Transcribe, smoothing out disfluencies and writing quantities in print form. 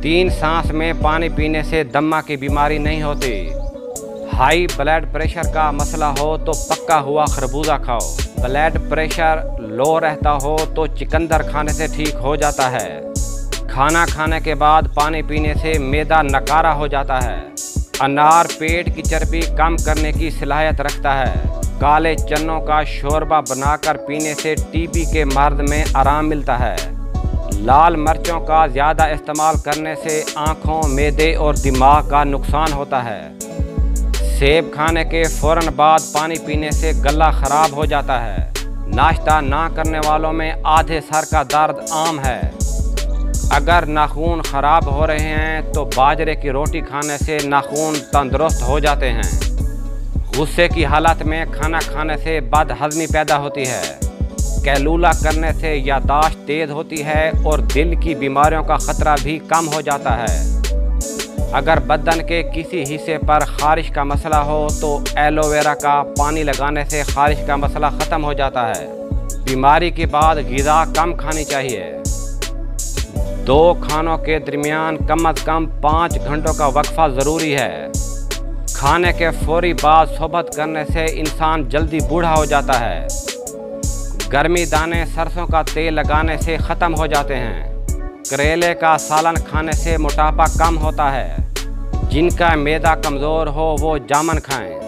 3 सांस में पानी पीने से दम्मा की बीमारी नहीं होती। हाई ब्लड प्रेशर का मसला हो तो पक्का हुआ खरबूजा खाओ। ब्लड प्रेशर लो रहता हो तो चुकंदर खाने से ठीक हो जाता है। खाना खाने के बाद पानी पीने से मैदा नकारा हो जाता है। अनार पेट की चर्बी कम करने की सलाहियत रखता है। काले चनों का शोरबा बनाकर पीने से टीबी के मर्द में आराम मिलता है। लाल मिर्चों का ज़्यादा इस्तेमाल करने से आँखों, मैदे और दिमाग का नुकसान होता है। सेब खाने के फ़ौरन बाद पानी पीने से गला ख़राब हो जाता है। नाश्ता ना करने वालों में आधे सर का दर्द आम है। अगर नाखून ख़राब हो रहे हैं तो बाजरे की रोटी खाने से नाखून तंदुरुस्त हो जाते हैं। गुस्से की हालत में खाना खाने से बदहज़मी पैदा होती है। कैलूला करने से याददाश्त तेज़ होती है और दिल की बीमारियों का ख़तरा भी कम हो जाता है। अगर बदन के किसी हिस्से पर ख़ारिश का मसला हो तो एलोवेरा का पानी लगाने से ख़ारिश का मसला ख़त्म हो जाता है। बीमारी के बाद ग़िज़ा कम खानी चाहिए। 2 खानों के दरमियान कम अज़ कम 5 घंटों का वक्फा ज़रूरी है। खाने के फौरी बाद सोबत करने से इंसान जल्दी बूढ़ा हो जाता है। गर्मी दाने सरसों का तेल लगाने से ख़त्म हो जाते हैं। करेले का सालन खाने से मोटापा कम होता है। जिनका मैदा कमज़ोर हो वो जामुन खाएं।